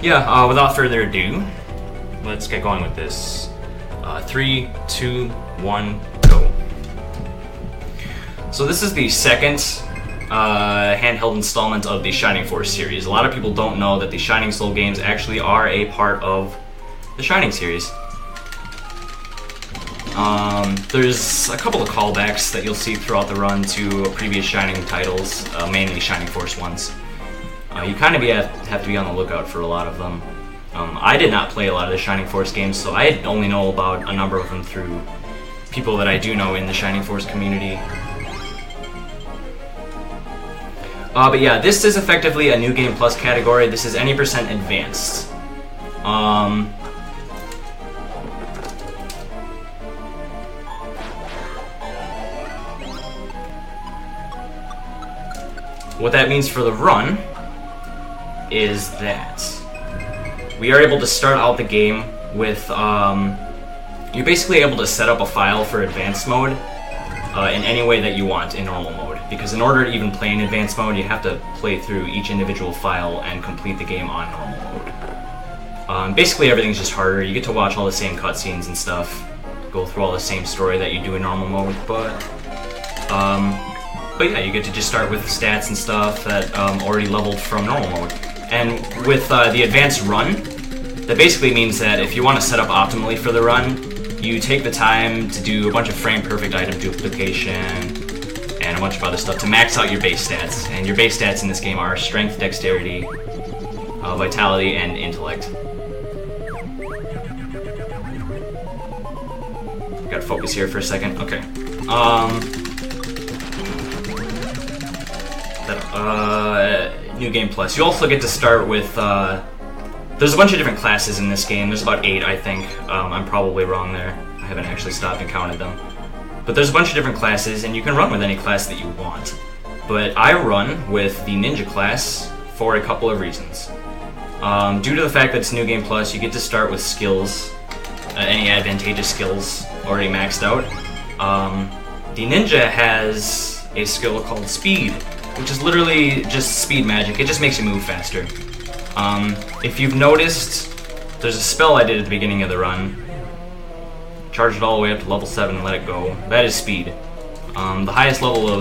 Yeah, without further ado, let's get going with this. 3, 2, 1, go. So this is the second handheld installment of the Shining Force series. A lot of people don't know that the Shining Soul games actually are a part of the Shining series. There's a couple of callbacks that you'll see throughout the run to previous Shining titles, mainly Shining Force ones. You kind of have to be on the lookout for a lot of them. I did not play a lot of the Shining Force games, so I only know about a number of them through people that I do know in the Shining Force community. But yeah, this is effectively a New Game Plus category. This is any % advanced. What that means for the run is that we are able to start out the game with, you're basically able to set up a file for advanced mode in any way that you want in normal mode. Because in order to even play in advanced mode, you have to play through each individual file and complete the game on normal mode. Basically everything's just harder. You get to watch all the same cutscenes and stuff, go through all the same story that you do in normal mode, but yeah, you get to just start with stats and stuff that already leveled from normal mode. And with the advanced run, that basically means that if you want to set up optimally for the run, you take the time to do a bunch of frame-perfect item duplication and a bunch of other stuff to max out your base stats. And your base stats in this game are strength, dexterity, vitality, and intellect. Gotta focus here for a second. Okay. New Game Plus. You also get to start with, there's a bunch of different classes in this game. There's about 8, I think. I'm probably wrong there. I haven't actually stopped and counted them. But there's a bunch of different classes, and you can run with any class that you want. But I run with the Ninja class for a couple of reasons. Due to the fact that it's New Game Plus, you get to start with skills, any advantageous skills already maxed out. The Ninja has a skill called Speed, which is literally just speed magic. It just makes you move faster. If you've noticed, there's a spell I did at the beginning of the run. Charge it all the way up to level 7 and let it go. That is speed. The highest level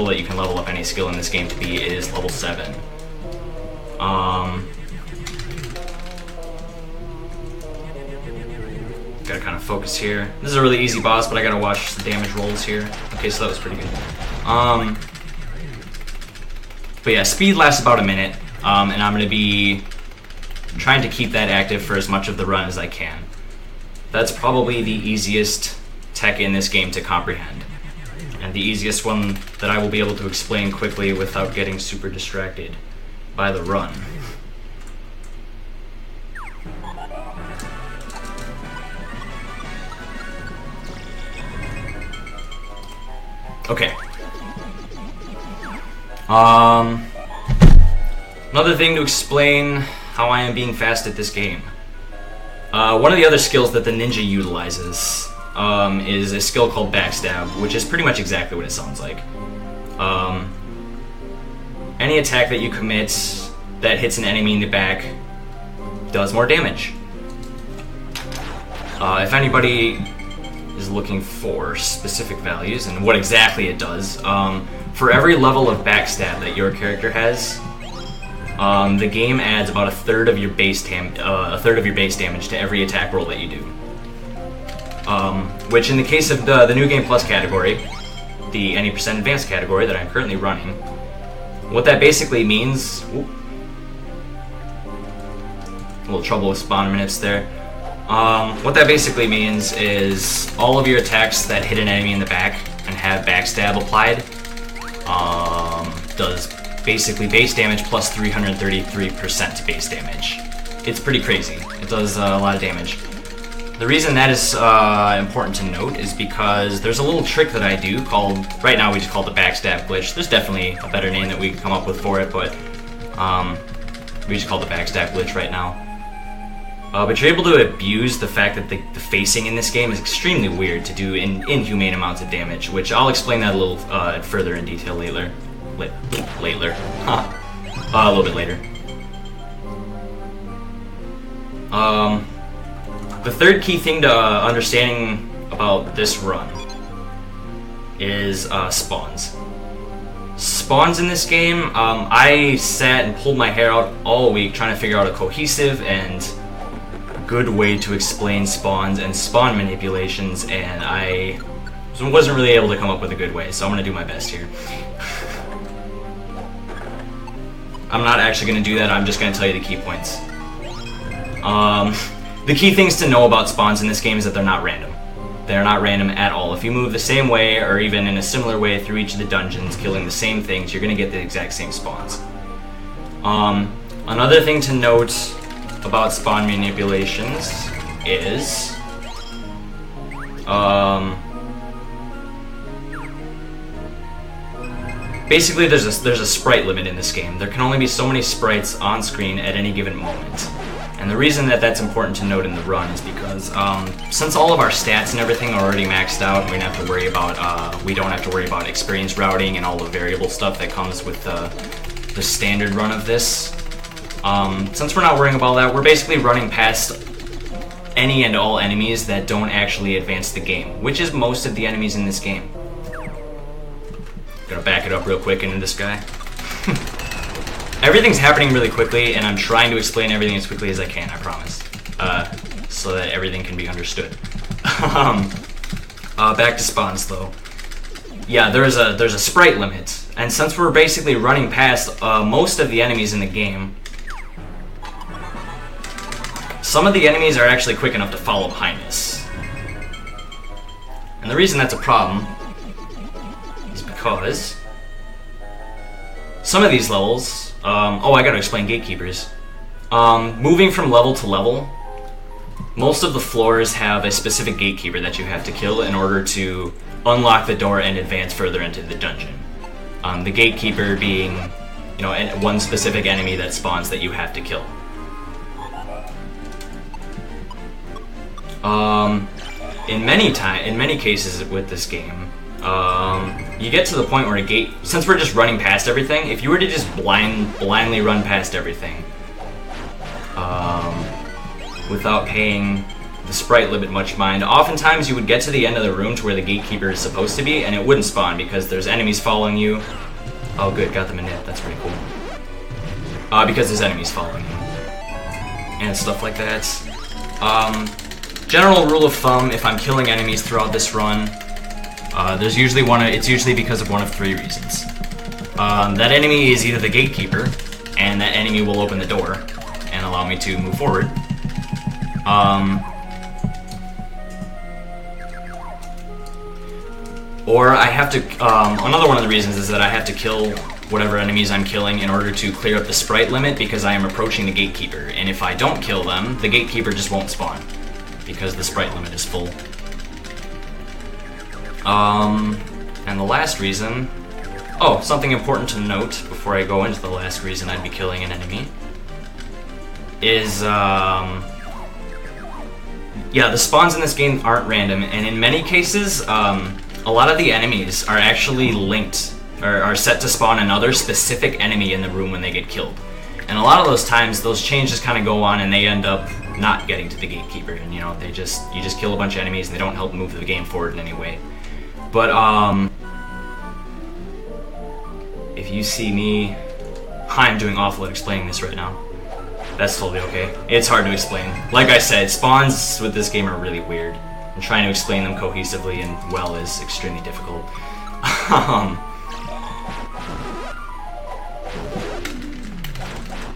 that you can level up any skill in this game to be is level 7. Gotta kind of focus here. This is a really easy boss, but I gotta watch the damage rolls here. Okay, so that was pretty good. But yeah, speed lasts about a minute, and I'm going to be trying to keep that active for as much of the run as I can. That's probably the easiest tech in this game to comprehend, and the easiest one that I will be able to explain quickly without getting super distracted by the run. Okay. Another thing to explain how I am being fast at this game. One of the other skills that the ninja utilizes is a skill called backstab, which is pretty much exactly what it sounds like. Any attack that you commit that hits an enemy in the back does more damage. If anybody is looking for specific values and what exactly it does, for every level of backstab that your character has, the game adds about a third of your base damage to every attack roll that you do. Which in the case of the New Game Plus category, the any % advanced category that I'm currently running, what that basically means... Ooh, a little trouble with spawn minutes there. What that basically means is all of your attacks that hit an enemy in the back and have backstab applied does basically base damage plus 333% base damage. It's pretty crazy. It does a lot of damage. The reason that is important to note is because there's a little trick that I do called, right now we just call it the backstab glitch. There's definitely a better name that we can come up with for it, but we just call it the backstab glitch right now. But you're able to abuse the fact that the facing in this game is extremely weird to do inhumane amounts of damage, which I'll explain that a little further in detail later. A little bit later. The third key thing to understanding about this run is spawns. Spawns in this game, I sat and pulled my hair out all week trying to figure out a cohesive and good way to explain spawns and spawn manipulations, and I wasn't really able to come up with a good way, so I'm going to do my best here. I'm not actually going to do that, I'm just going to tell you the key points. The key things to know about spawns in this game is that they're not random. They're not random at all. If you move the same way, or even in a similar way through each of the dungeons, killing the same things, you're going to get the exact same spawns. Another thing to note about spawn manipulations is... basically, there's a sprite limit in this game. There can only be so many sprites on screen at any given moment. And the reason that that's important to note in the run is because since all of our stats and everything are already maxed out, we don't have to worry about experience routing and all the variable stuff that comes with the standard run of this. Since we're not worrying about that, we're basically running past any and all enemies that don't actually advance the game, which is most of the enemies in this game. Gonna back it up real quick into this guy. Everything's happening really quickly, and I'm trying to explain everything as quickly as I can, I promise. So that everything can be understood. Back to spawns, though. Yeah, there's a sprite limit, and since we're basically running past most of the enemies in the game, some of the enemies are actually quick enough to follow behind us. And the reason that's a problem is because some of these levels... oh, I gotta explain gatekeepers. Moving from level to level, most of the floors have a specific gatekeeper that you have to kill in order to unlock the door and advance further into the dungeon. The gatekeeper being, you know, one specific enemy that spawns that you have to kill. In many cases with this game, you get to the point where since we're just running past everything, if you were to just blindly run past everything, without paying the sprite limit much mind, oftentimes you would get to the end of the room to where the gatekeeper is supposed to be, and it wouldn't spawn because there's enemies following you. Oh good, got them in it, that's pretty cool. Because there's enemies following you. And stuff like that. General rule of thumb, if I'm killing enemies throughout this run, it's usually because of one of three reasons. That enemy is either the gatekeeper, and that enemy will open the door and allow me to move forward. Or I have to, another one of the reasons is that I have to kill whatever enemies I'm killing in order to clear up the sprite limit because I am approaching the gatekeeper, and if I don't kill them, the gatekeeper just won't spawn because the sprite limit is full. And the last reason... Oh, something important to note before I go into the last reason I'd be killing an enemy is, yeah, the spawns in this game aren't random, and in many cases, a lot of the enemies are actually linked, or are set to spawn another specific enemy in the room when they get killed. And a lot of those times, those changes kind of go on and they end up not getting to the gatekeeper, and you know, you just kill a bunch of enemies and they don't help move the game forward in any way. But, if you see me... I'm doing awful at explaining this right now. That's totally okay. It's hard to explain. Like I said, spawns with this game are really weird. And trying to explain them cohesively and well is extremely difficult.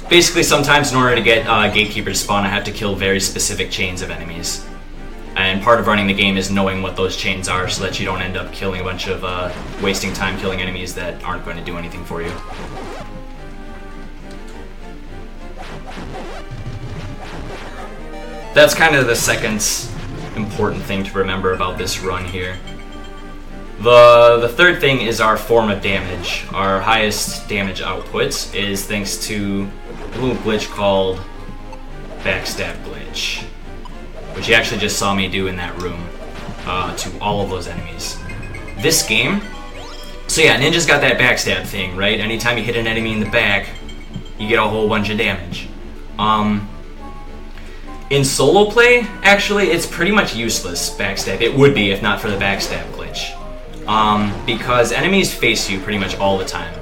Basically, sometimes in order to get gatekeeper to spawn, I have to kill very specific chains of enemies. And part of running the game is knowing what those chains are so that you don't end up killing a bunch of, wasting time killing enemies that aren't going to do anything for you. That's kind of the second important thing to remember about this run here. The third thing is our form of damage. Our highest damage output is thanks to a little glitch called backstab glitch, which you actually just saw me do in that room to all of those enemies. This game, so yeah, Ninja's got that backstab thing, right? Anytime you hit an enemy in the back, you get a whole bunch of damage. In solo play, actually, it's pretty much useless, backstab. It would be if not for the backstab glitch. Because enemies face you pretty much all the time.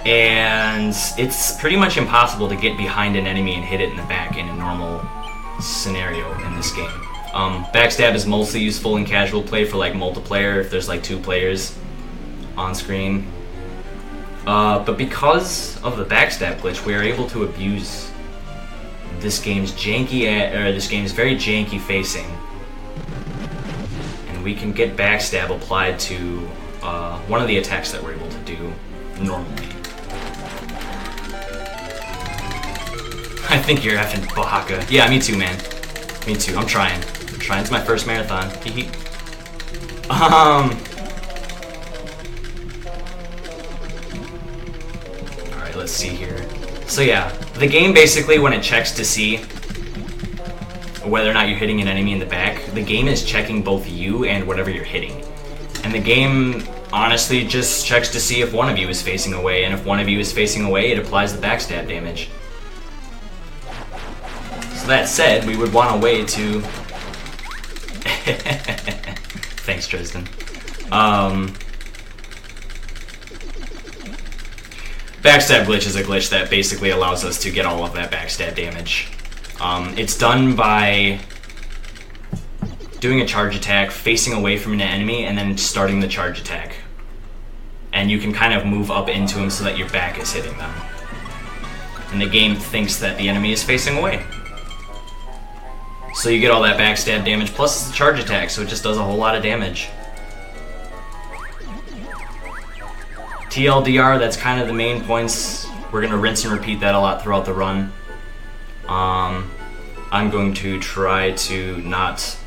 And it's pretty much impossible to get behind an enemy and hit it in the back in a normal scenario in this game. Backstab is mostly useful in casual play for like multiplayer if there's like 2 players on screen. But because of the backstab glitch, we are able to abuse this game's very janky facing, and we can get backstab applied to one of the attacks that we're able to do normally. I think you're effing baka. Yeah, me too, man. Me too. I'm trying. It's my first marathon. Alright, let's see here. So yeah, the game basically, when it checks to see whether or not you're hitting an enemy in the back, the game is checking both you and whatever you're hitting. And the game honestly just checks to see if one of you is facing away, and if one of you is facing away, it applies the backstab damage. So that said, we would want a way to... Thanks, Tristan. Backstab glitch is a glitch that basically allows us to get all of that backstab damage. It's done by doing a charge attack, facing away from an enemy, and then starting the charge attack. And you can kind of move up into him so that your back is hitting them. And the game thinks that the enemy is facing away. So you get all that backstab damage, plus it's a charge attack, so it just does a whole lot of damage. TLDR, that's kind of the main points. We're going to rinse and repeat that a lot throughout the run. I'm going to try to not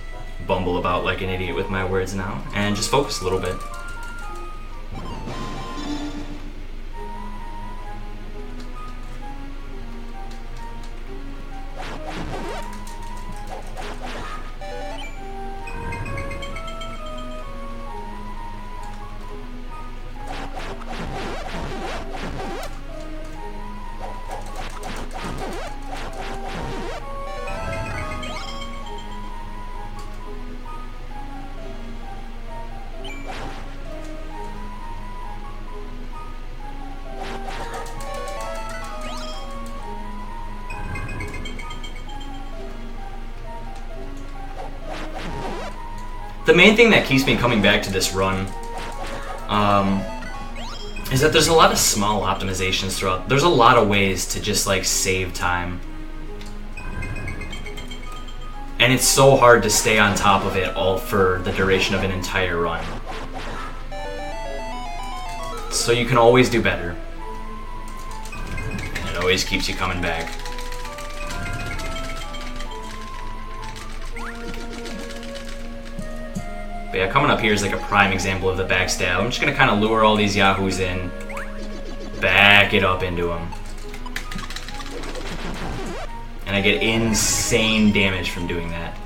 bumble about like an idiot with my words now, and just focus a little bit. The main thing that keeps me coming back to this run is that there's a lot of small optimizations throughout. There's a lot of ways to just like save time. And it's so hard to stay on top of it all for the duration of an entire run. So you can always do better. And it always keeps you coming back. But yeah, coming up here is like a prime example of the backstab. I'm just going to kind of lure all these yahoos in, back it up into them. And I get insane damage from doing that.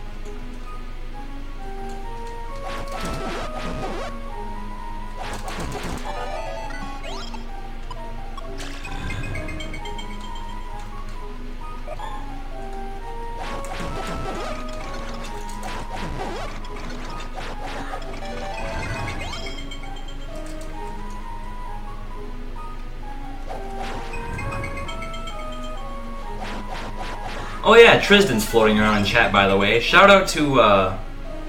Oh yeah, Tristan's floating around in chat, by the way. Shout out to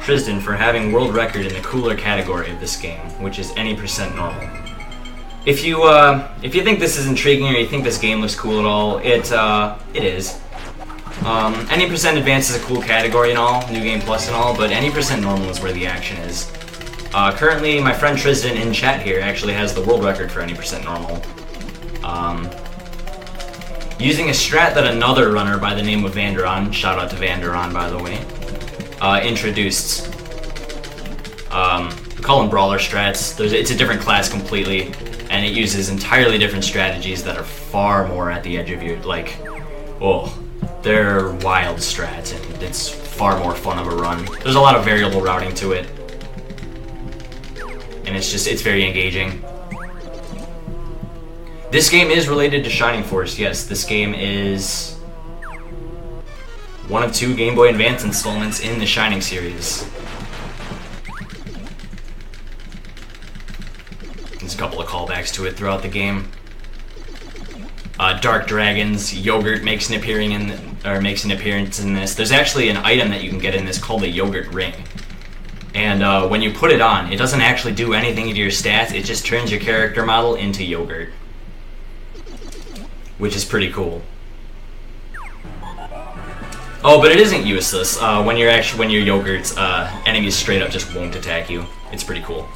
Tristan for having world record in the cooler category of this game, which is any percent normal. If you think this is intriguing or you think this game looks cool at all, it is. Any percent advanced is a cool category and all, New Game Plus and all, but any percent normal is where the action is. Currently, my friend Tristan in chat here actually has the world record for any percent normal. Using a strat that another runner by the name of Vanderon, shout out to Vanderon by the way, introduced. We call them brawler strats. It's a different class completely, and it uses entirely different strategies that are far more at the edge of your, like, oh, they're wild strats, and it's far more fun of a run. There's a lot of variable routing to it, and it's very engaging. This game is related to Shining Force, yes. This game is one of 2 Game Boy Advance installments in the Shining series. There's a couple of callbacks to it throughout the game. Dark Dragons, Yogurt makes an appearance in this. There's actually an item that you can get in this called the Yogurt Ring. And when you put it on, it doesn't actually do anything to your stats, it just turns your character model into yogurt. Which is pretty cool. Oh, but it isn't useless. When you're yogurts, enemies straight up just won't attack you. It's pretty cool.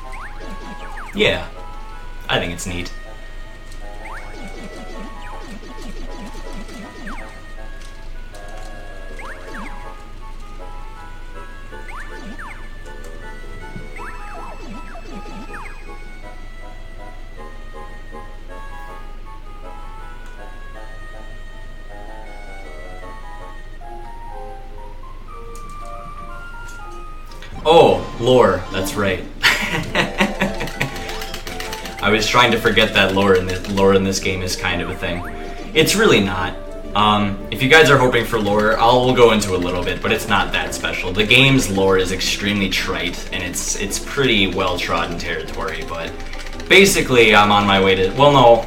Yeah, I think it's neat. Oh, lore, that's right. I was trying to forget that lore in this game is kind of a thing. It's really not. If you guys are hoping for lore, we'll go into a little bit, but it's not that special. The game's lore is extremely trite, and it's pretty well-trodden territory, but basically I'm on my way to... Well, no.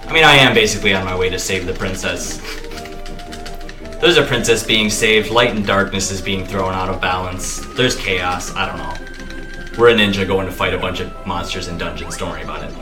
I mean, I am basically on my way to save the princess. There's a princess being saved, light and darkness is being thrown out of balance, there's chaos, I don't know. We're a ninja going to fight a bunch of monsters in dungeons, don't worry about it.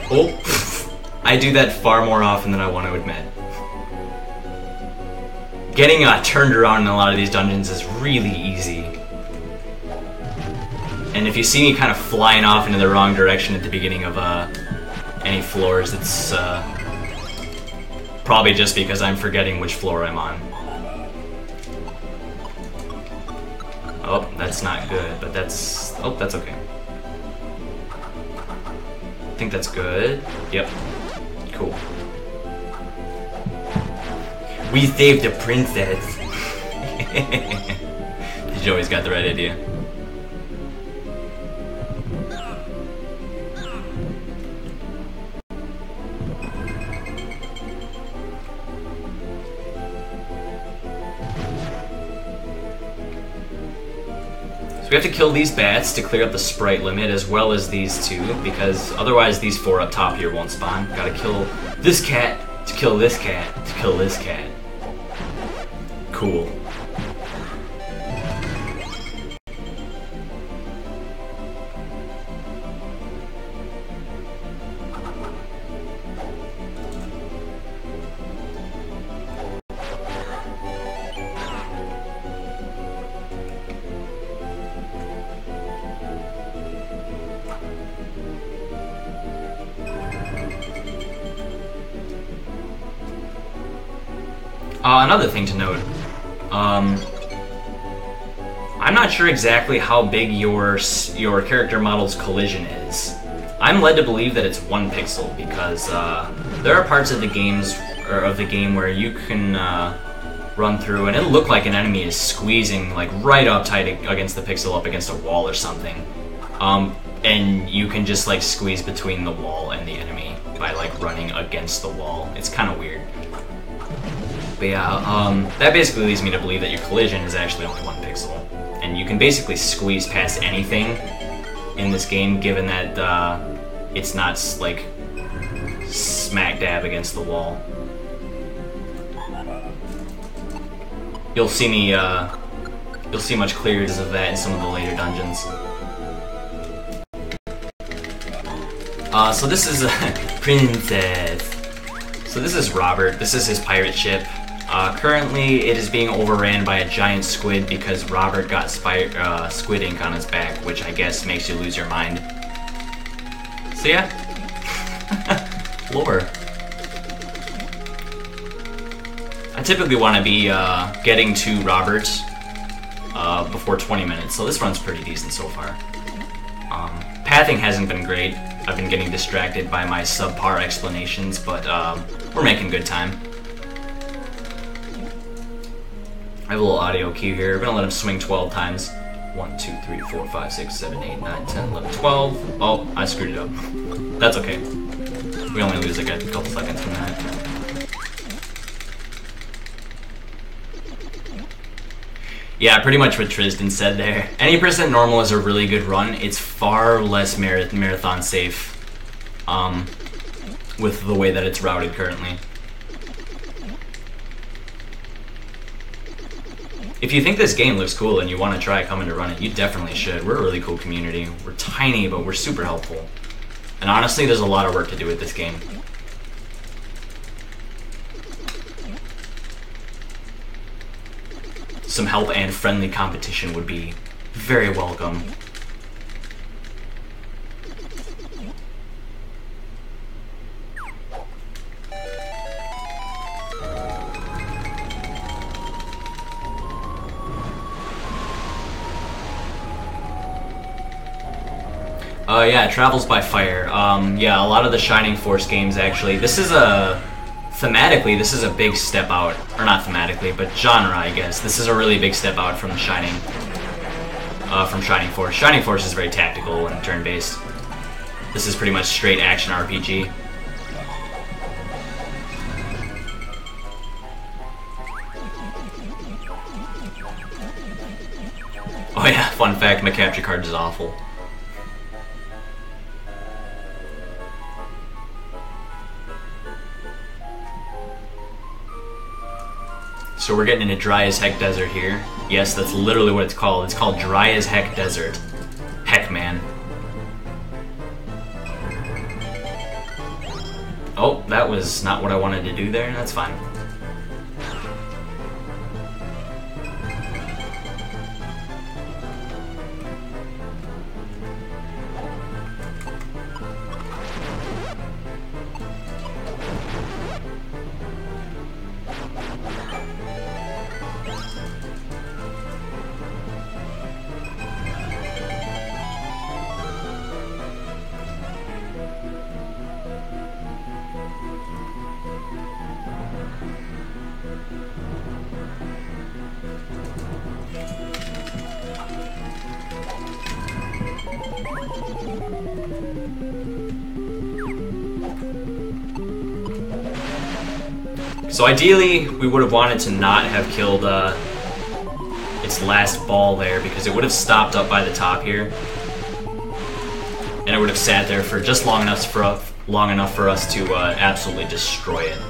Oh, I do that far more often than I want to admit. Getting turned around in a lot of these dungeons is really easy. And if you see me kind of flying off into the wrong direction at the beginning of any floors, it's probably just because I'm forgetting which floor I'm on. Oh, that's not good, but that's... Oh, that's okay. I think that's good. Yep. Cool. We saved the princess. You always got the right idea. So we have to kill these bats to clear up the sprite limit, as well as these two, because otherwise these 4 up top here won't spawn. Gotta kill this cat to kill this cat to kill this cat. Cool. Another thing to note, I'm not sure exactly how big your character model's collision is. I'm led to believe that it's 1 pixel because there are parts of the game where you can run through and it'll look like an enemy is squeezing like right up tight against the pixel, up against a wall or something, and you can just like squeeze between the wall and the enemy by like running against the wall. It's kind of weird. But yeah, that basically leads me to believe that your collision is actually only 1 pixel. And you can basically squeeze past anything in this game, given that it's not, like, smack dab against the wall. You'll see me, you'll see much clearer of that in some of the later dungeons. So this is Princess. So this is Robert. This is his pirate ship. Currently, it is being overran by a giant squid because Robert got squid ink on his back, which I guess makes you lose your mind. So yeah. Lore. I typically want to be getting to Robert before 20 minutes, so this run's pretty decent so far. Pathing hasn't been great. I've been getting distracted by my subpar explanations, but we're making good time. I have a little audio cue here. We're gonna let him swing 12 times. 1, 2, 3, 4, 5, 6, 7, 8, 9, 10, 11, 12. Oh, I screwed it up. That's okay. We only lose like a couple seconds from that. Yeah, pretty much what Tristan said there. Any percent normal is a really good run. It's far less marathon safe with the way that it's routed currently. If you think this game looks cool and you want to try coming to run it, you definitely should. We're a really cool community. We're tiny, but we're super helpful. And honestly, there's a lot of work to do with this game. Some help and friendly competition would be very welcome. Yeah, Travels by Fire. Yeah, a lot of the Shining Force games actually. Thematically, this is a big step out. Or not thematically, but genre, I guess. This is a really big step out from Shining Force. Shining Force is very tactical and turn-based. This is pretty much straight action RPG. Oh yeah, fun fact, my capture card is awful. So we're getting in a dry as heck desert here. Yes, that's literally what it's called. It's called Dry as Heck Desert. Heck, man. Oh, that was not what I wanted to do there. That's fine. So ideally, we would have wanted to not have killed its last ball there, because it would have stopped up by the top here, and it would have sat there for just long enough for us to absolutely destroy it.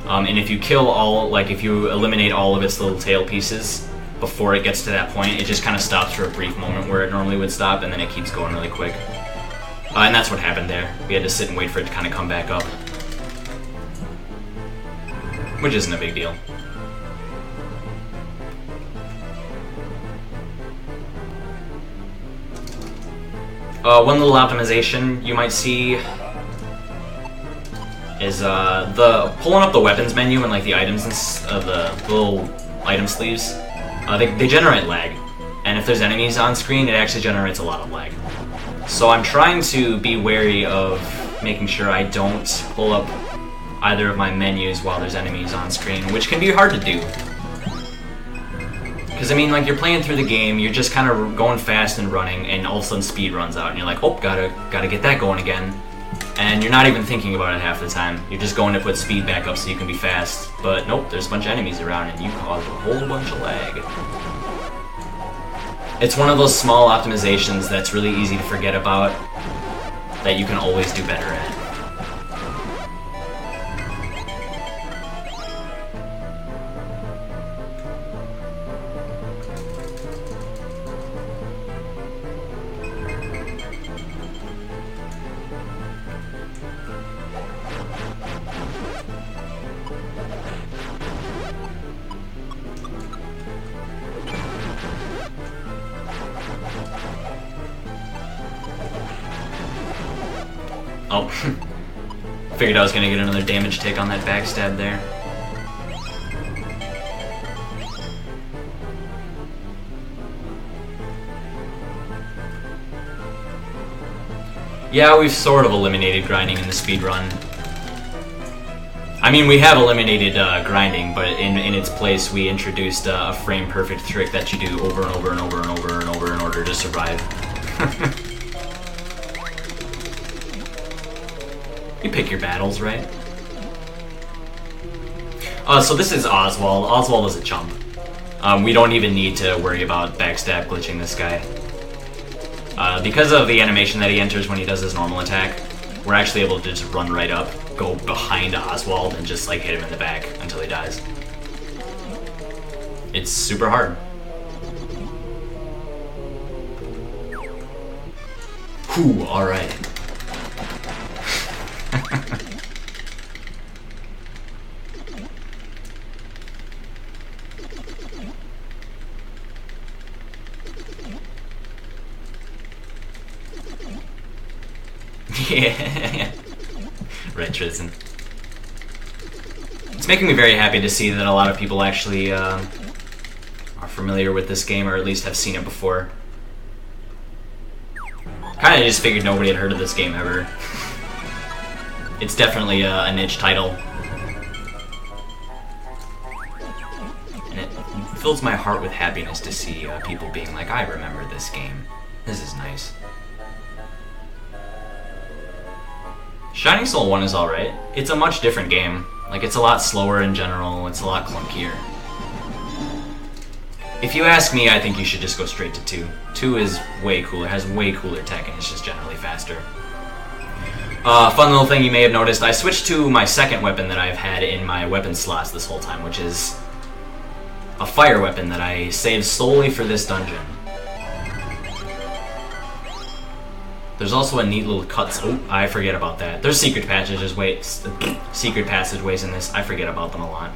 And if you kill all, if you eliminate all of its little tail pieces before it gets to that point, it just kind of stops for a brief moment where it normally would stop, and then it keeps going really quick. And that's what happened there. We had to sit and wait for it to kind of come back up. Which isn't a big deal. One little optimization you might see is the pulling up the weapons menu and the items and the little item sleeves. They generate lag, and if there's enemies on screen, it actually generates a lot of lag. So I'm trying to be wary of making sure I don't pull up either of my menus while there's enemies on screen, which can be hard to do. Because, I mean, you're playing through the game, you're just kind of going fast and running, and all of a sudden speed runs out, and you're like, oh, gotta get that going again. And you're not even thinking about it half the time. You're just going to put speed back up so you can be fast. But nope, there's a bunch of enemies around, and you caused a whole bunch of lag. It's one of those small optimizations that's really easy to forget about, that you can always do better at. Oh, figured I was gonna get another damage take on that backstab there. Yeah, we've sort of eliminated grinding in the speedrun. I mean, we have eliminated grinding, but in its place we introduced a frame-perfect trick that you do over and over and over and over and over in order to survive. You pick your battles, right? So this is Oswald. Oswald is a chump. We don't even need to worry about backstab glitching this guy. Because of the animation that he enters when he does his normal attack, we're actually able to just run right up, go behind Oswald, and just like hit him in the back until he dies. It's super hard. Whew, alright. Yeah. Right, Tristan. It's making me very happy to see that a lot of people actually are familiar with this game, or at least have seen it before. Kinda just figured nobody had heard of this game ever. It's definitely a niche title. And it fills my heart with happiness to see people being like, I remember this game. This is nice. Shining Soul 1 is alright. It's a much different game. Like, it's a lot slower in general, it's a lot clunkier. If you ask me, I think you should just go straight to 2. 2 is way cooler, has way cooler tech, and it's just generally faster. Fun little thing you may have noticed, I switched to my second weapon that I've had in my weapon slots this whole time, which is a fire weapon that I saved solely for this dungeon. There's also a neat little cuts. Oh, I forget about that. There's secret passageways in this. I forget about them a lot.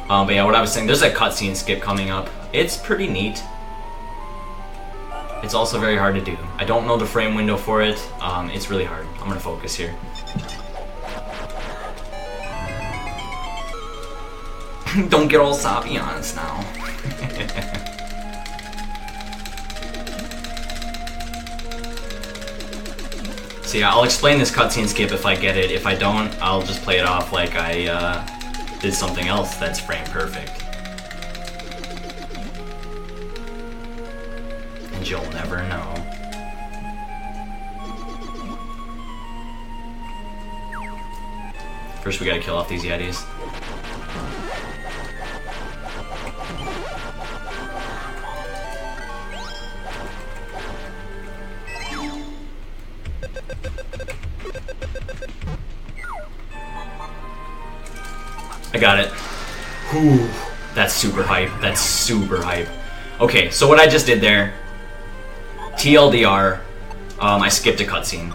But yeah, what I was saying, there's a cutscene skip coming up. It's pretty neat. It's also very hard to do. I don't know the frame window for it. It's really hard. I'm gonna focus here. Don't get all soppy on us now. So yeah, I'll explain this cutscene skip if I get it. If I don't, I'll just play it off like I did something else that's frame perfect. And you'll never know. First we gotta kill off these Yetis. I got it. Whew, that's super hype. That's super hype. Okay, so what I just did there, TLDR, I skipped a cutscene.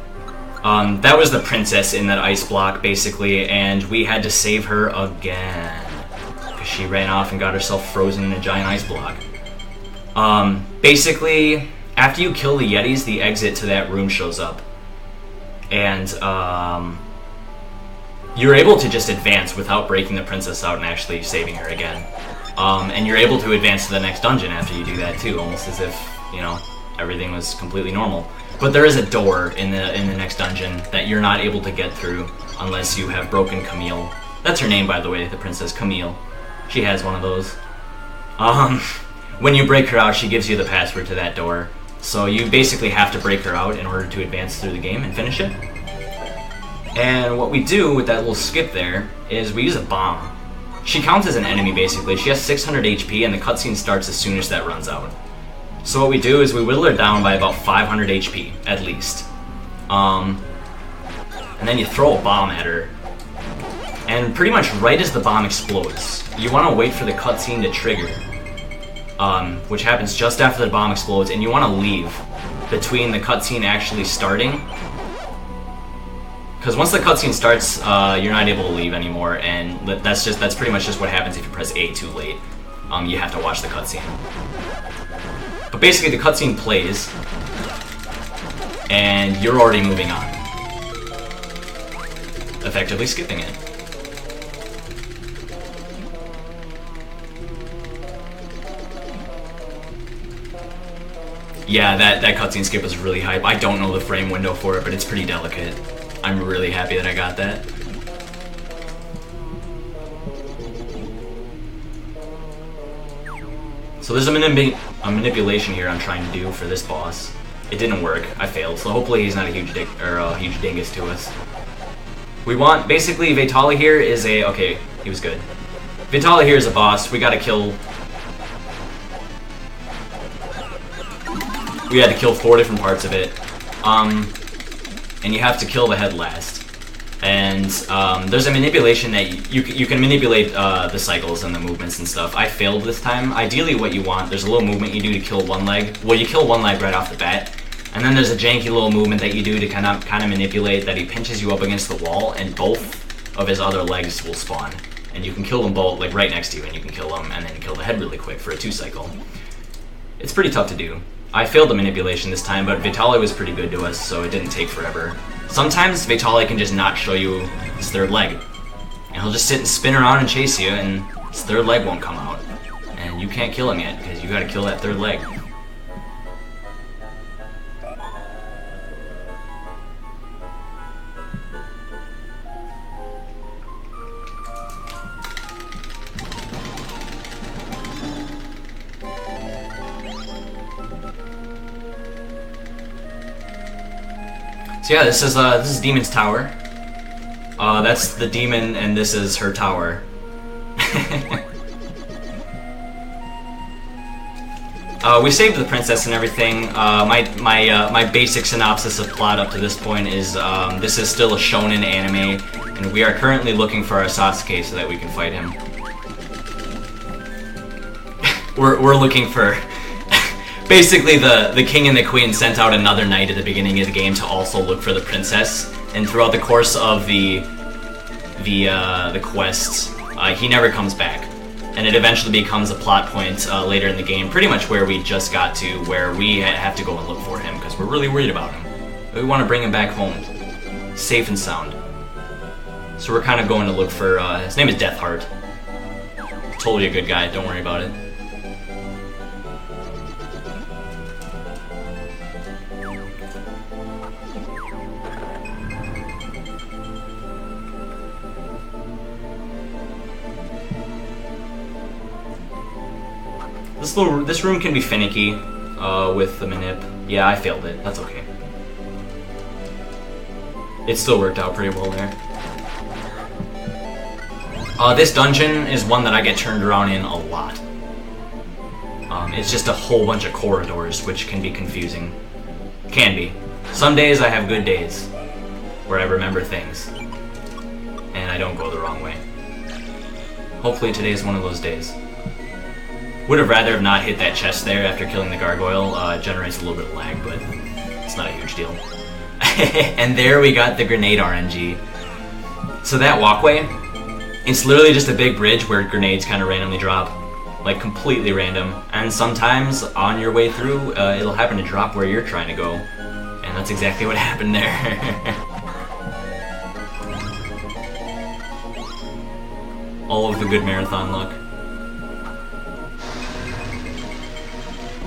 That was the princess in that ice block, basically, and we had to save her again. Because she ran off and got herself frozen in a giant ice block. Basically, after you kill the Yetis, the exit to that room shows up. And, you're able to just advance without breaking the princess out and actually saving her again. And you're able to advance to the next dungeon after you do that too, almost as if, you know, everything was completely normal. But there is a door in the next dungeon that you're not able to get through unless you have broken Camille. That's her name, by the way, the princess Camille. She has one of those. When you break her out, she gives you the password to that door. So you basically have to break her out in order to advance through the game and finish it. And what we do with that little skip there is we use a bomb. She counts as an enemy, basically. She has 600 HP, and the cutscene starts as soon as that runs out. So what we do is we whittle her down by about 500 HP, at least. And then you throw a bomb at her. And pretty much right as the bomb explodes, you want to wait for the cutscene to trigger. Which happens just after the bomb explodes, and you want to leave between the cutscene actually starting. Because once the cutscene starts, you're not able to leave anymore, and that's pretty much just what happens if you press A too late. You have to watch the cutscene. But basically, the cutscene plays, and you're already moving on, effectively skipping it. Yeah, that cutscene skip was really hype. I don't know the frame window for it, but it's pretty delicate. I'm really happy that I got that. So there's a manipulation here I'm trying to do for this boss. It didn't work. I failed. So hopefully he's not a huge huge dingus to us. We want basically Vitali here is a okay. He was good. Vitali here is a boss. We got to kill. We had to kill 4 different parts of it, and you have to kill the head last. And there's a manipulation that you can manipulate the cycles and the movements and stuff. I failed this time. Ideally what you want, there's a little movement you do to kill one leg. Well, you kill one leg right off the bat, and then there's a janky little movement that you do to kind of manipulate that he pinches you up against the wall, and both of his other legs will spawn. And you can kill them both, like right next to you, and you can kill them, and then kill the head really quick for a 2 cycle. It's pretty tough to do. I failed the manipulation this time, but Vitali was pretty good to us, so it didn't take forever. Sometimes Vitali can just not show you his 3rd leg. And he'll just sit and spin around and chase you, and his 3rd leg won't come out. And you can't kill him yet, because you gotta kill that 3rd leg. So yeah, this is Demon's Tower. That's the demon, and this is her tower. We saved the princess and everything. My basic synopsis of plot up to this point is this is still a shonen anime, and we are currently looking for our Sasuke so that we can fight him. We're looking for. Basically, the king and the queen sent out another knight at the beginning of the game to also look for the princess, and throughout the course of the quest, he never comes back, and it eventually becomes a plot point later in the game, pretty much where we just got to, where we have to go and look for him because we're really worried about him. We want to bring him back home, safe and sound. So we're kind of going to look for. His name is Deathheart. Totally a good guy. Don't worry about it. This room can be finicky with the manip. Yeah, I failed it. That's okay. It still worked out pretty well there. This dungeon is one that I get turned around in a lot. It's just a whole bunch of corridors, which can be confusing. Can be. Some days I have good days, where I remember things, and I don't go the wrong way. Hopefully today is one of those days. Would have rather have not hit that chest there after killing the gargoyle. It generates a little bit of lag, but it's not a huge deal. And there we got the grenade RNG. So that walkway, it's literally just a big bridge where grenades kind of randomly drop. Like completely random. And sometimes on your way through, it'll happen to drop where you're trying to go. And that's exactly what happened there. All of the good marathon luck.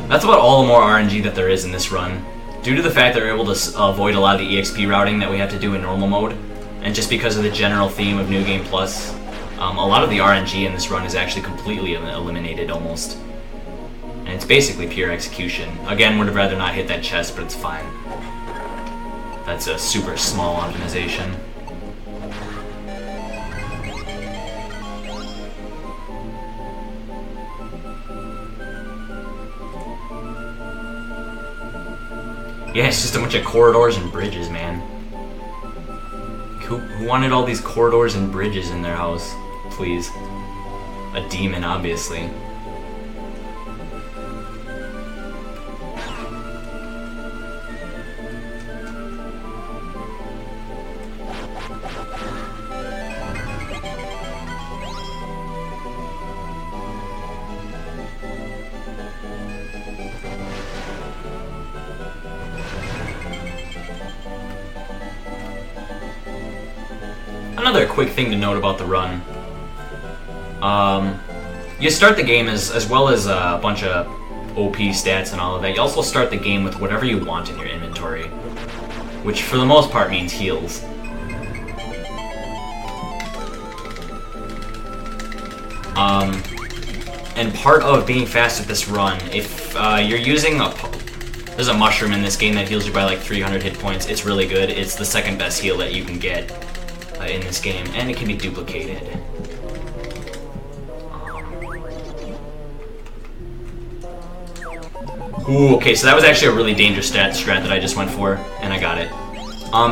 That's about all the more RNG that there is in this run. Due to the fact that we're able to avoid a lot of the EXP routing that we have to do in normal mode, and just because of the general theme of New Game Plus, a lot of the RNG in this run is actually completely eliminated almost. And it's basically pure execution. Again, would have rather not hit that chest, but it's fine. That's a super small optimization. Yeah, it's just a bunch of corridors and bridges, man. Who wanted all these corridors and bridges in their house? Please. A demon, obviously. Another quick thing to note about the run. You start the game as well as a bunch of OP stats and all of that. You also start the game with whatever you want in your inventory, which for the most part means heals. And part of being fast at this run, if you're using there's a mushroom in this game that heals you by like 300 hit points. It's really good. It's the second best heal that you can get in this game, and it can be duplicated. Ooh, okay, so that was actually a really dangerous strat that I just went for, and I got it.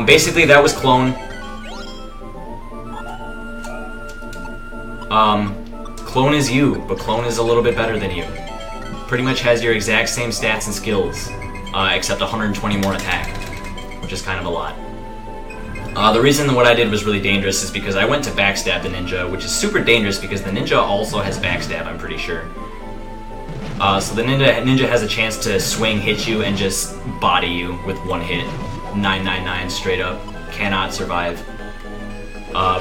Basically, that was Clone. Clone is you, but Clone is a little bit better than you. Pretty much has your exact same stats and skills, except 120 more attack, which is kind of a lot. The reason what I did was really dangerous is because I went to backstab the ninja, which is super dangerous because the ninja also has backstab, I'm pretty sure. So the ninja has a chance to swing, hit you, and just body you with one hit. 999 straight up. Cannot survive.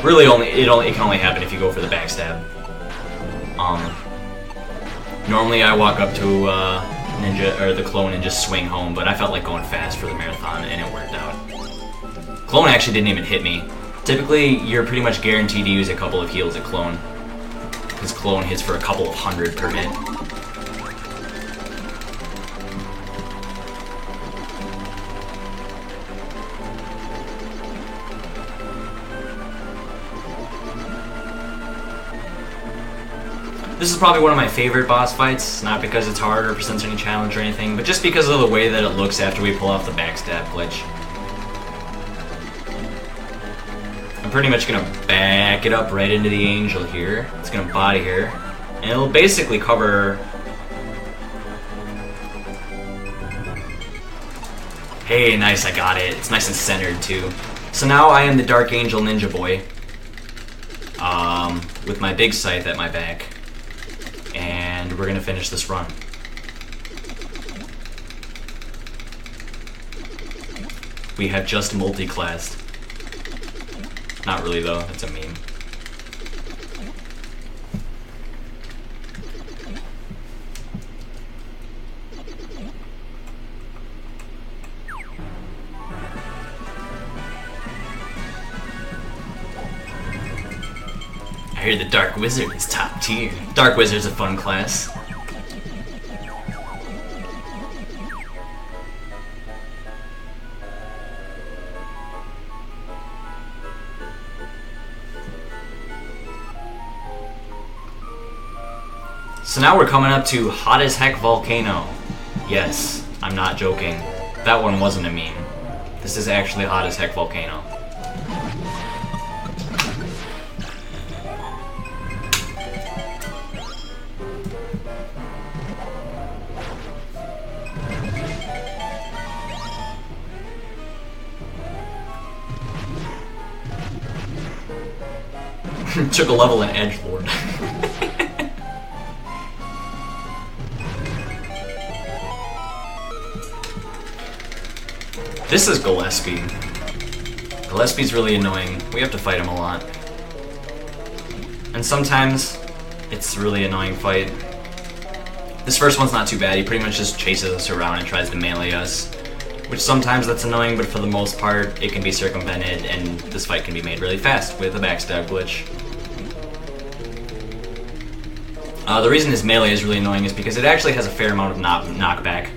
Really, it can only happen if you go for the backstab. Normally I walk up to ninja or the clone and just swing home, but I felt like going fast for the marathon, and it worked out. Clone actually didn't even hit me. Typically, you're pretty much guaranteed to use a couple of heals at Clone, because Clone hits for a couple of hundred per hit. This is probably one of my favorite boss fights, not because it's hard or presents any challenge or anything, but just because of the way that it looks after we pull off the backstab glitch. I'm pretty much gonna back it up right into the angel here. It's gonna body her, and it'll basically cover... Hey, nice, I got it. It's nice and centered too. So now I am the Dark Angel Ninja Boy, with my big scythe at my back. And we're gonna finish this run. We have just multi-classed. Not really though, that's a meme. I hear the Dark Wizard is top tier. Dark Wizard's a fun class. So now we're coming up to Hot as Heck Volcano. Yes, I'm not joking. That one wasn't a meme. This is actually Hot as Heck Volcano. Took a level in Edgelord. This is Gillespie. Gillespie's really annoying. We have to fight him a lot. And sometimes it's a really annoying fight. This first one's not too bad. He pretty much just chases us around and tries to melee us. Which sometimes that's annoying, but for the most part, it can be circumvented, and this fight can be made really fast with a backstab glitch. The reason his melee is really annoying is because it actually has a fair amount of knockback.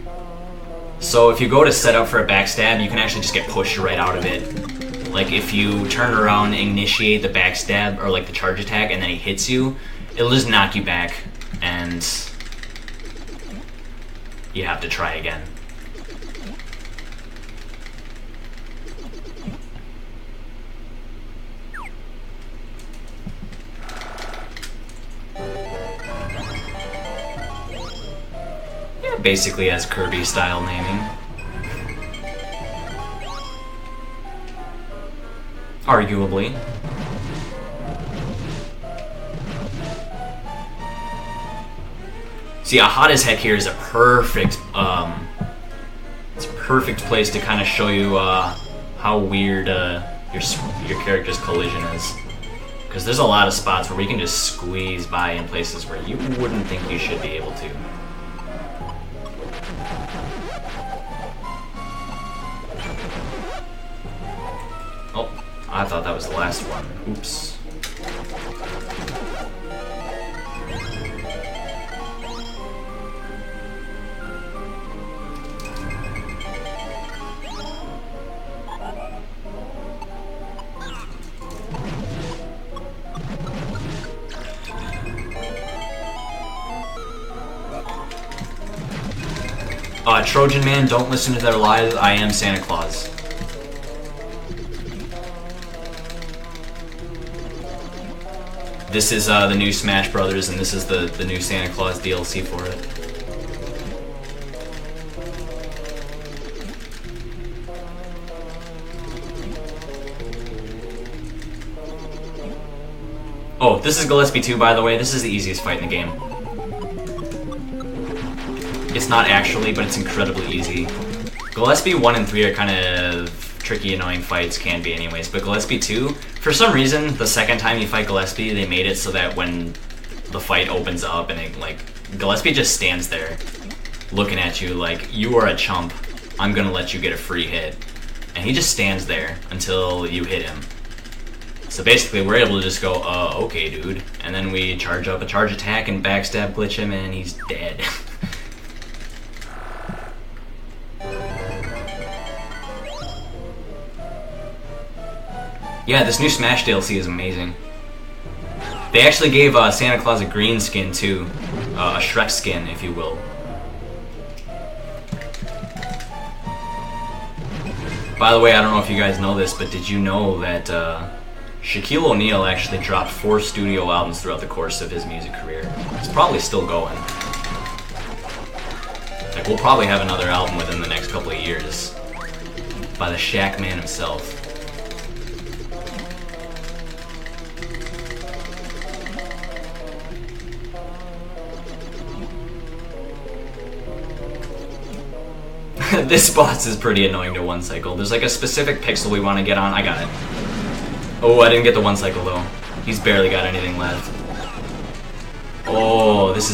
So if you go to set up for a backstab, you can actually just get pushed right out of it. Like if you turn around and initiate the backstab, or like the charge attack, and then he hits you, it'll just knock you back, and you have to try again. Basically has Kirby style naming. Arguably. See, a Hot as Heck here is a perfect it's a perfect place to kind of show you how weird your character's collision is. Because there's a lot of spots where we can just squeeze by in places where you wouldn't think you should be able to. I thought that was the last one. Oops. Trojan Man, don't listen to their lies. I am Santa Claus. This is the new Smash Brothers, and this is the new Santa Claus DLC for it. Oh, this is Gillespie 2, by the way. This is the easiest fight in the game. It's not actually, but it's incredibly easy. Gillespie 1 and 3 are kind of tricky, annoying fights, can be anyways, but Gillespie 2, for some reason, the second time you fight Gillespie, they made it so that when the fight opens up and it, like, Gillespie just stands there looking at you like, you are a chump, I'm gonna let you get a free hit. And he just stands there until you hit him. So basically, we're able to just go, okay, dude. And then we charge up a charge attack and backstab glitch him, and he's dead. Yeah, this new Smash DLC is amazing. They actually gave Santa Claus a green skin too. A Shrek skin, if you will. By the way, I don't know if you guys know this, but did you know that Shaquille O'Neal actually dropped 4 studio albums throughout the course of his music career? It's probably still going. Like, we'll probably have another album within the next couple of years. By the Shaq Man himself. This boss is pretty annoying to one cycle. There's like a specific pixel we want to get on. I got it. Oh, I didn't get the one cycle though. He's barely got anything left. Oh, this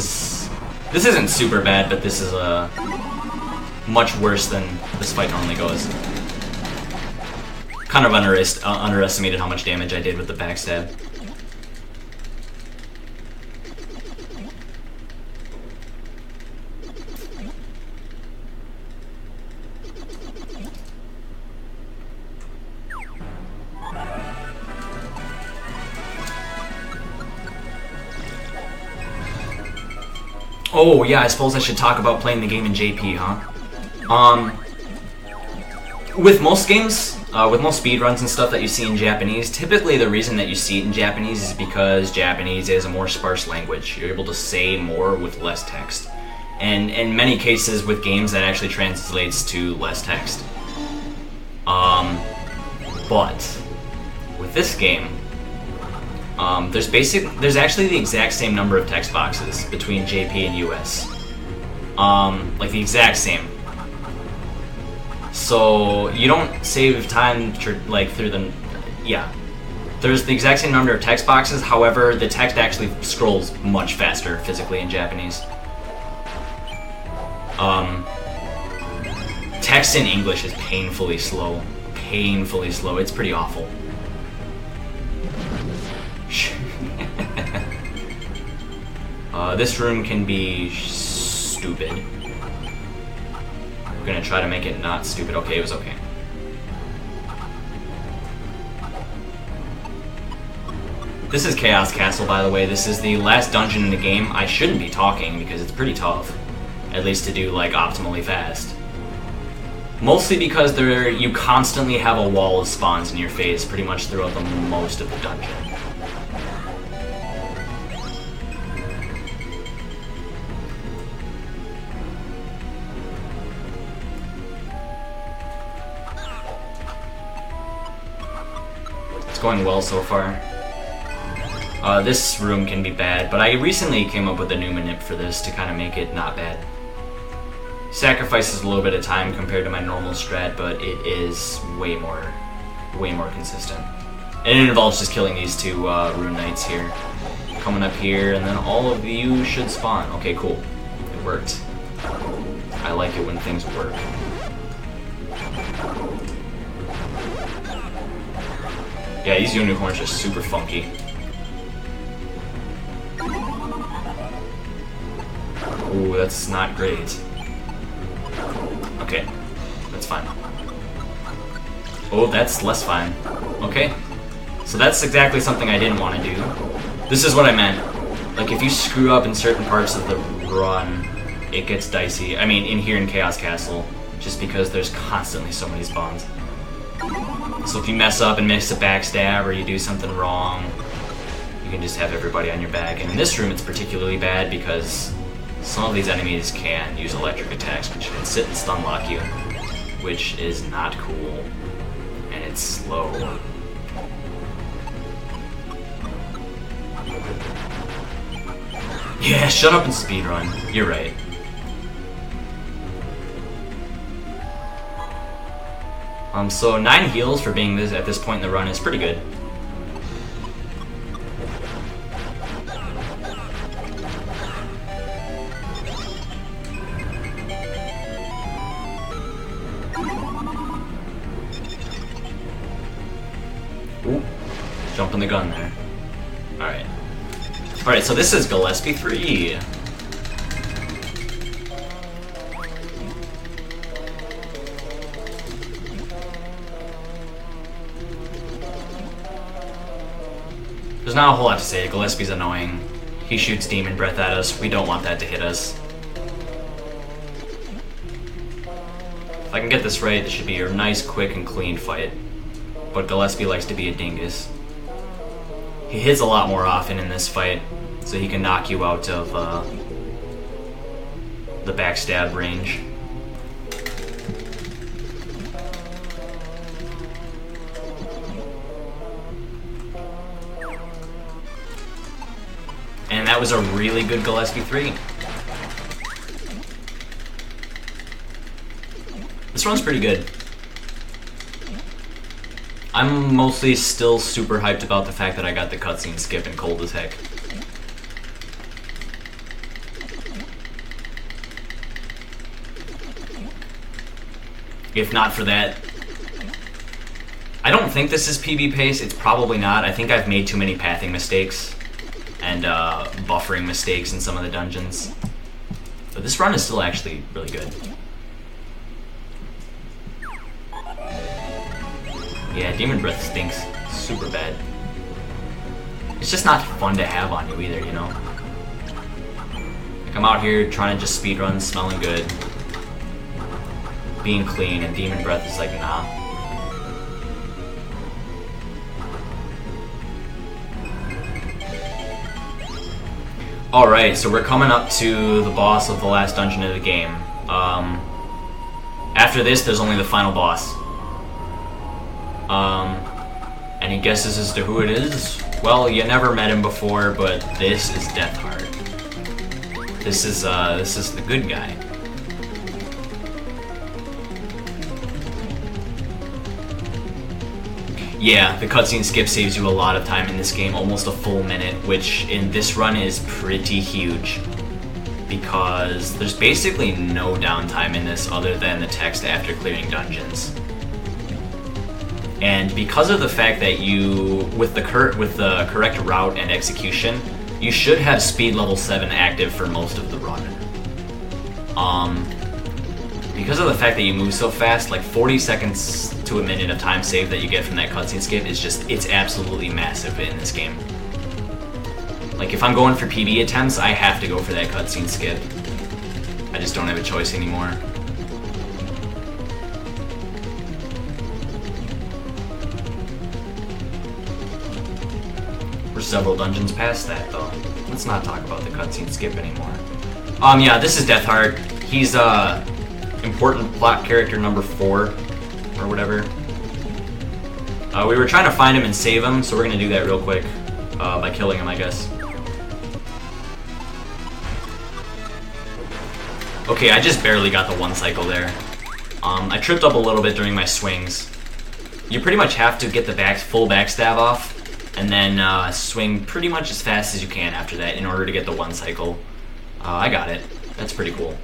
isn't super bad, but this is much worse than this fight normally goes. Kind of underestimated how much damage I did with the backstab. Oh, yeah, I suppose I should talk about playing the game in JP, huh? With most games, with most speedruns and stuff that you see in Japanese, typically the reason that you see it in Japanese is because Japanese is a more sparse language. You're able to say more with less text. And in many cases with games, that actually translates to less text. But with this game, there's actually the exact same number of text boxes between JP and US. Like the exact same. So you don't save time like through the, yeah. There's the exact same number of text boxes, however, the text actually scrolls much faster physically in Japanese. Text in English is painfully slow. Painfully slow. It's pretty awful. This room can be stupid. I'm gonna try to make it not stupid. Okay, it was okay. This is Chaos Castle, by the way. This is the last dungeon in the game. I shouldn't be talking because it's pretty tough. At least to do, like, optimally fast. Mostly because you constantly have a wall of spawns in your face pretty much throughout the most of the dungeon. It's going well so far. This room can be bad, but I recently came up with a new manip for this to kind of make it not bad. Sacrifices a little bit of time compared to my normal strat, but it is way more consistent. And it involves just killing these two rune knights here. Coming up here, and then all of you should spawn. Okay, cool. It worked. I like it when things work. Yeah, these unicorns are super funky. Ooh, that's not great. Okay, that's fine. Oh, that's less fine. Okay. So that's exactly something I didn't want to do. This is what I meant. Like, if you screw up in certain parts of the run, it gets dicey. I mean, in here in Chaos Castle, just because there's constantly so many spawns. So if you mess up and miss a backstab or you do something wrong, you can just have everybody on your back. And in this room, it's particularly bad because some of these enemies can use electric attacks, which can sit and stun lock you, which is not cool. And it's slow. Yeah, shut up and speedrun. You're right. So 9 heals for being at this point in the run is pretty good. Ooh, jumping the gun there. Alright. Alright, so this is Gillespie 3. There's not a whole lot to say. Gillespie's annoying. He shoots demon breath at us. We don't want that to hit us. If I can get this right, this should be a nice, quick, and clean fight. But Gillespie likes to be a dingus. He hits a lot more often in this fight, so he can knock you out of the backstab range. And that was a really good Gillespie 3. This run's pretty good. I'm mostly still super hyped about the fact that I got the cutscene skip and cold as heck. If not for that, I don't think this is PB pace. It's probably not. I think I've made too many pathing mistakes and buffering mistakes in some of the dungeons. But this run is still actually really good. Yeah, Demon Breath stinks super bad. It's just not fun to have on you either, you know? Like, I'm out here trying to just speedrun, smelling good, being clean, and Demon Breath is like, nah. Alright, so we're coming up to the boss of the last dungeon of the game. After this, there's only the final boss. Any guesses as to who it is? Well, you never met him before, but this is Deathheart. This is the good guy. Yeah, the cutscene skip saves you a lot of time in this game, almost a full minute, which in this run is pretty huge. Because there's basically no downtime in this other than the text after clearing dungeons. And because of the fact that you, with the correct route and execution, you should have speed level 7 active for most of the run. Because of the fact that you move so fast, like 40 seconds to a minute of time saved that you get from that cutscene skip is just, it's absolutely massive in this game. Like, if I'm going for PB attempts, I have to go for that cutscene skip. I just don't have a choice anymore. We're several dungeons past that, though. Let's not talk about the cutscene skip anymore. Yeah, this is Deathheart. He's, important plot character number 4, or whatever. We were trying to find him and save him, so we're gonna do that real quick, by killing him, I guess. Okay, I just barely got the 1 cycle there. I tripped up a little bit during my swings. You pretty much have to get the full backstab off, and then swing pretty much as fast as you can after that in order to get the 1 cycle. I got it. That's pretty cool.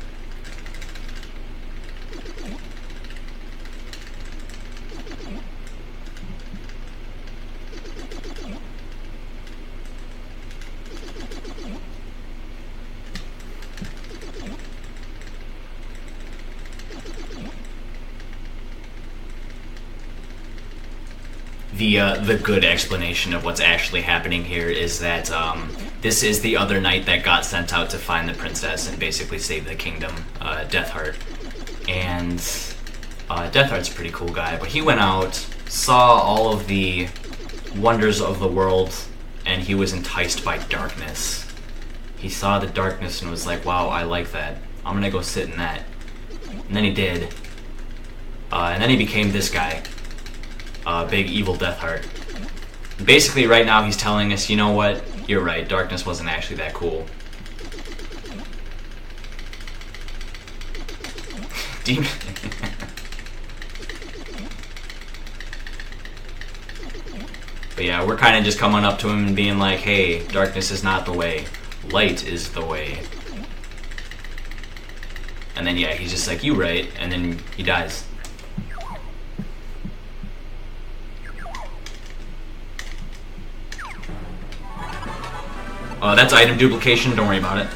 the good explanation of what's actually happening here is that this is the other knight that got sent out to find the princess and basically save the kingdom, Deathheart. And Deathheart's a pretty cool guy, but he went out, saw all of the wonders of the world, and he was enticed by darkness. He saw the darkness and was like, wow, I like that. I'm gonna go sit in that. And then he did. And then he became this guy. Big evil Deathheart. Basically, right now he's telling us, you know what? You're right, darkness wasn't actually that cool. Demon. But yeah, we're kind of just coming up to him and being like, hey, darkness is not the way. Light is the way. And then yeah, he's just like, you right, and then he dies. That's item duplication, don't worry about it.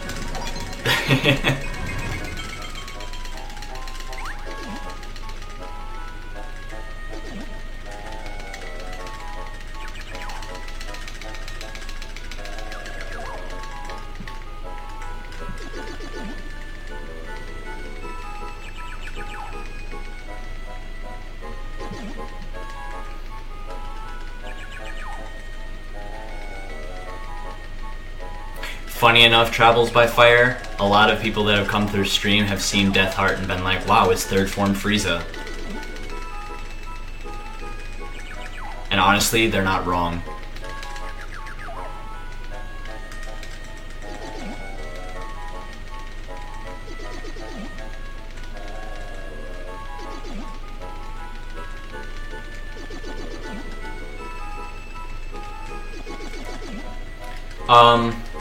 Funny enough, Travels by Fire, a lot of people that have come through stream have seen Deathheart and been like, wow, it's third form Frieza. And honestly, they're not wrong.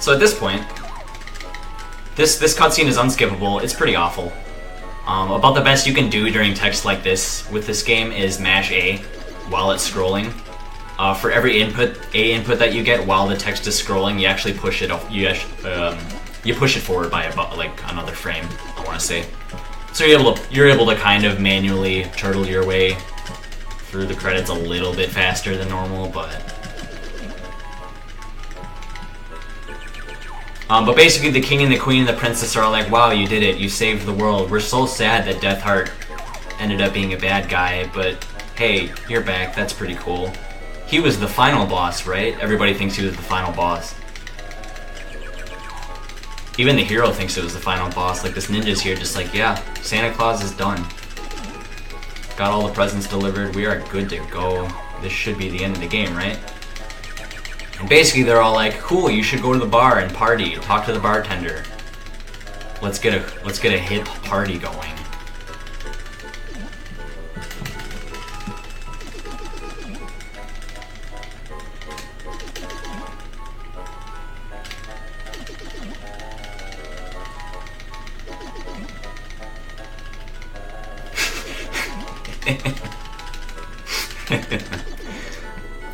So at this point, this cutscene is unskippable. It's pretty awful. About the best you can do during text like this with this game is mash A while it's scrolling. For every A input that you get while the text is scrolling, you actually push it off. You push it forward by about like another frame, I want to say. So you're able to kind of manually turtle your way through the credits a little bit faster than normal, but. But basically the king and the queen and the princess are all like, wow, you did it, you saved the world. We're so sad that Deathheart ended up being a bad guy, but hey, you're back, that's pretty cool. He was the final boss, right? Everybody thinks he was the final boss. Even the hero thinks it was the final boss. Like, this ninja's here just like, yeah, Santa Claus is done. Got all the presents delivered, we are good to go. This should be the end of the game, right? And basically they're all like, cool, you should go to the bar and party, talk to the bartender. Let's get a hip party going.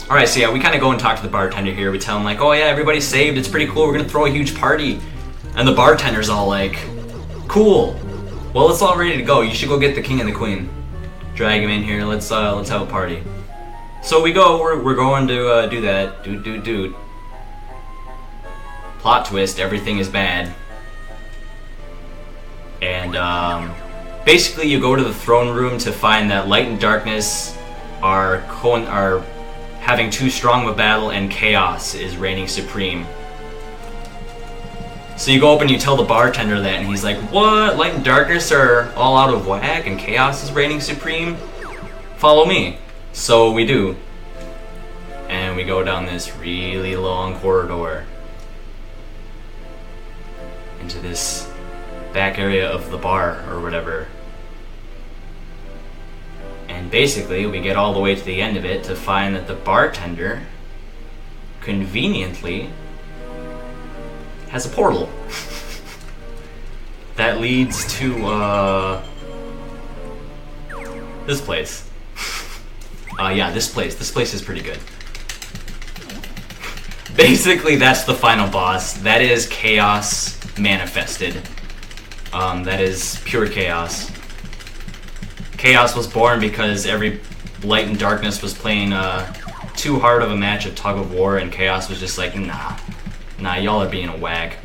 Alright, so yeah, we kind of go and talk to the bartender here. We tell him like, oh yeah, everybody's saved, it's pretty cool, we're gonna throw a huge party. And the bartender's all like, cool, well it's all ready to go, you should go get the king and the queen. Drag him in here, let's have a party. So we go, we're going to do that, doot. Plot twist, everything is bad. And basically you go to the throne room to find that light and darkness are having too strong of a battle and chaos is reigning supreme. So you go up and you tell the bartender that and he's like, what? Light and darkness are all out of whack and chaos is reigning supreme? Follow me. So we do. And we go down this really long corridor into this back area of the bar or whatever. And basically, we get all the way to the end of it to find that the bartender, conveniently, has a portal that leads to, this place. Yeah, this place. This place is pretty good. Basically, that's the final boss. That is chaos manifested. That is pure chaos. Chaos was born because every light and darkness was playing too hard of a match of tug of war, and Chaos was just like, nah, y'all are being a wag.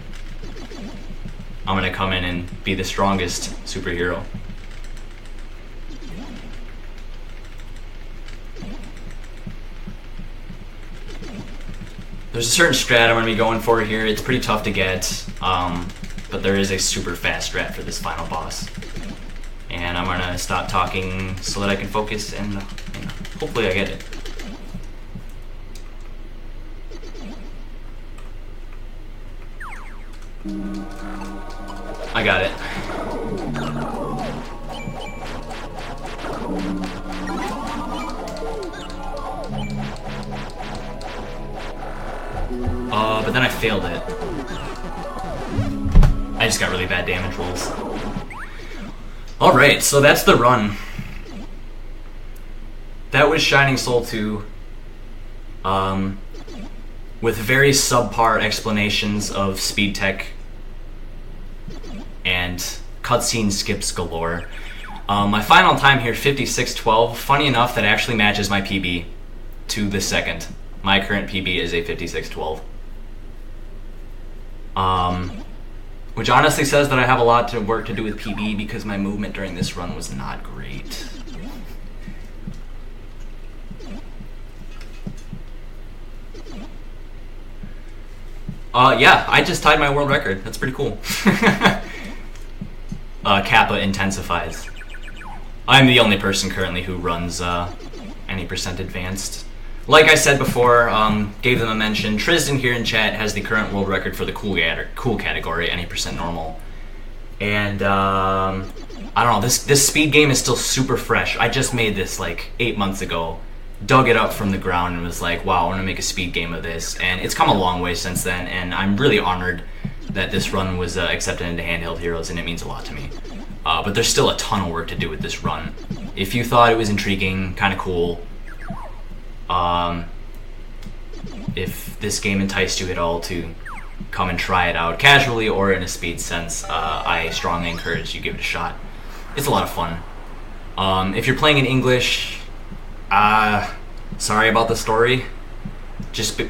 I'm gonna come in and be the strongest superhero. There's a certain strat I'm gonna be going for here. It's pretty tough to get, but there is a super fast strat for this final boss. And I'm gonna stop talking so that I can focus and hopefully I get it. I got it. But then I failed it. I just got really bad damage rolls. Alright, so that's the run. That was Shining Soul 2. With very subpar explanations of speed tech and cutscene skips galore. My final time here, 56:12. Funny enough, that actually matches my PB to the second. My current PB is a 56:12. Which honestly says that I have a lot of work to do with PB because my movement during this run was not great. Yeah, I just tied my world record. That's pretty cool. Kappa intensifies. I'm the only person currently who runs any percent advanced. Like I said before, gave them a mention, Tristan here in chat has the current world record for the cool category, any percent normal. And I don't know, this speed game is still super fresh. I just made this like 8 months ago, dug it up from the ground and was like, wow, I want to make a speed game of this. And it's come a long way since then, and I'm really honored that this run was accepted into Handheld Heroes, and it means a lot to me. But there's still a ton of work to do with this run. If you thought it was intriguing, kind of cool, if this game enticed you at all to come and try it out casually or in a speed sense, I strongly encourage you give it a shot. It's a lot of fun. If you're playing in English, sorry about the story. Just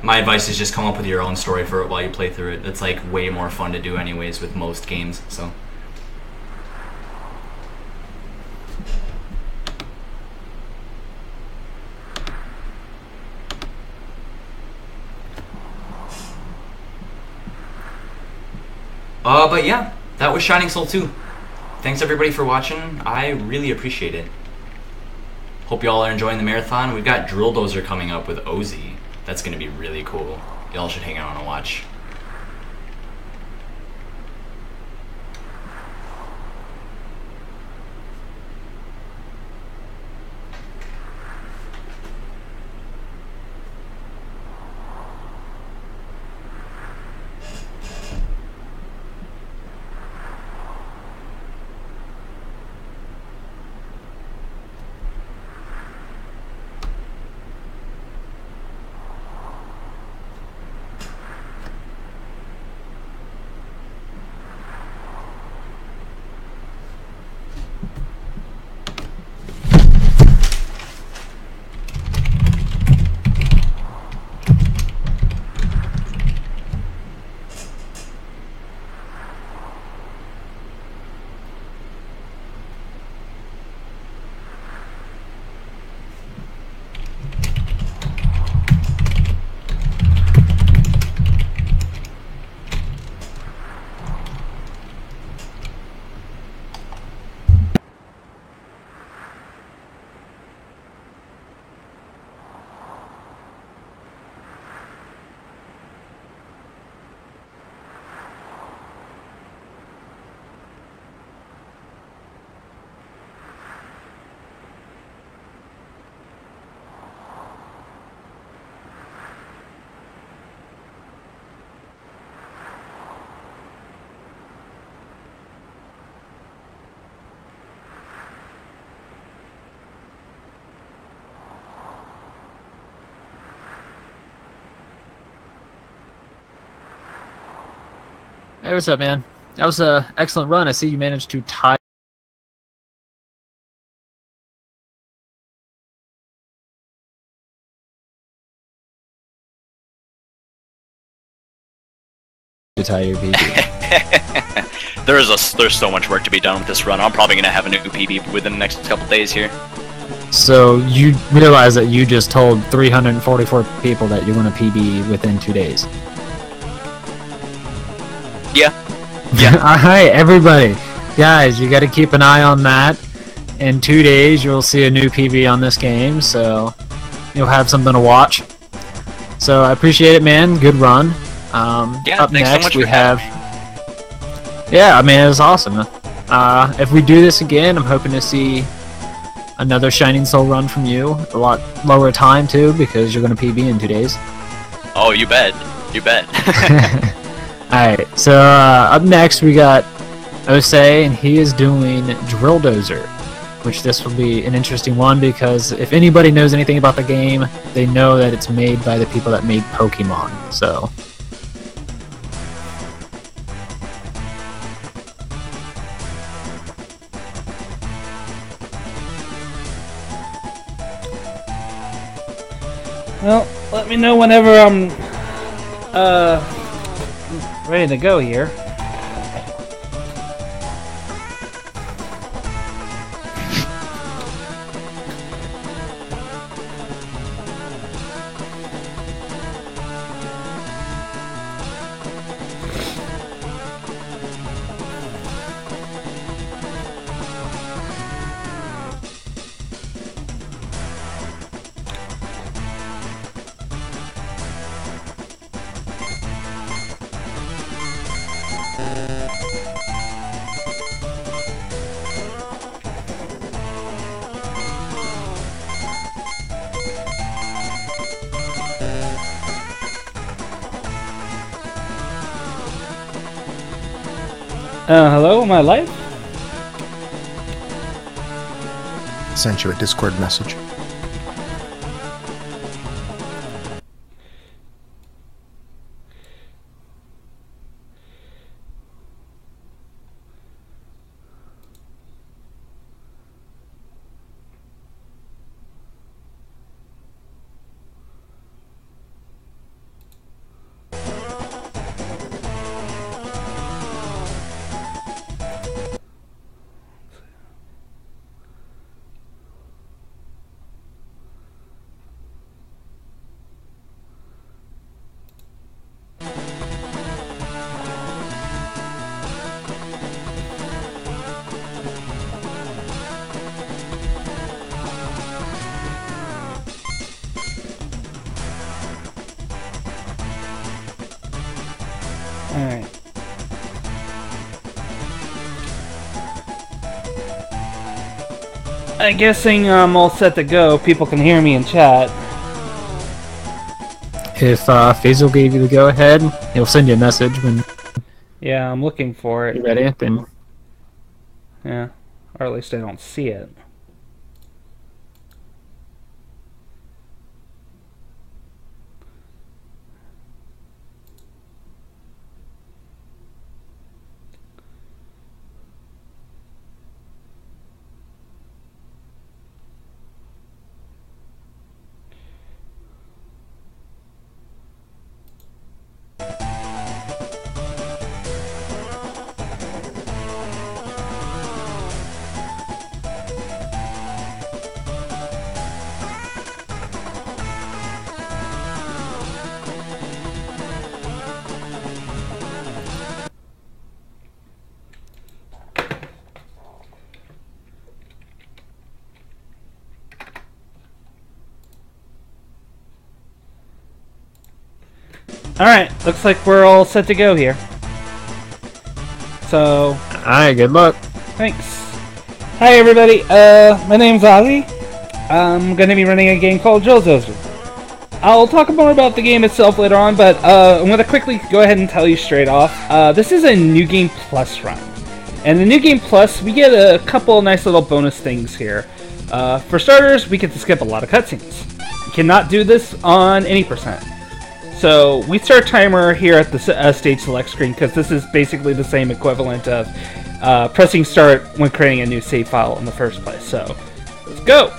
my advice is just come up with your own story for it while you play through it. It's like way more fun to do anyways with most games, so. But yeah, that was Shining Soul 2. Thanks everybody for watching. I really appreciate it. Hope y'all are enjoying the marathon. We've got Drill Dozer coming up with Ozzy. That's gonna be really cool. Y'all should hang out and watch. Hey, what's up, man? That was an excellent run. I see you managed to tie tie your PB. There's so much work to be done with this run. I'm probably gonna have a new PB within the next couple days here. So you realize that you just told 344 people that you're going to PB within 2 days. Yeah. Alright, everybody. Guys, you got to keep an eye on that. In 2 days, you'll see a new PB on this game, so you'll have something to watch. So I appreciate it, man. Good run. Yeah, up thanks next, so much we for have... having me. Yeah, I mean, it was awesome. If we do this again, I'm hoping to see another Shining Soul run from you. A lot lower time, too, because you're going to PB in 2 days. Oh, you bet. You bet. Alright, so up next we got Osei, and he is doing Drill Dozer, which this will be an interesting one because if anybody knows anything about the game, they know that it's made by the people that made Pokemon, so... Well, let me know whenever I'm ready to go here. Hello, am I live? Sent you a Discord message. Alright. I'm guessing I'm all set to go. People can hear me in chat. If Faisal gave you the go-ahead, he'll send you a message when Yeah, I'm looking for it. you're ready, then... Yeah, or at least I don't see it. Alright, looks like we're all set to go here. So... Alright, good luck. Thanks. Hi everybody, my name's Ozzy. I'm gonna be running a game called Drill Dozer. I'll talk more about the game itself later on, but I'm gonna quickly go ahead and tell you straight off. This is a New Game Plus run. And the New Game Plus, we get a couple nice little bonus things here. For starters, we get to skip a lot of cutscenes. You cannot do this on any percent. So we start timer here at the stage select screen because this is basically the same equivalent of pressing start when creating a new save file in the first place. So let's go!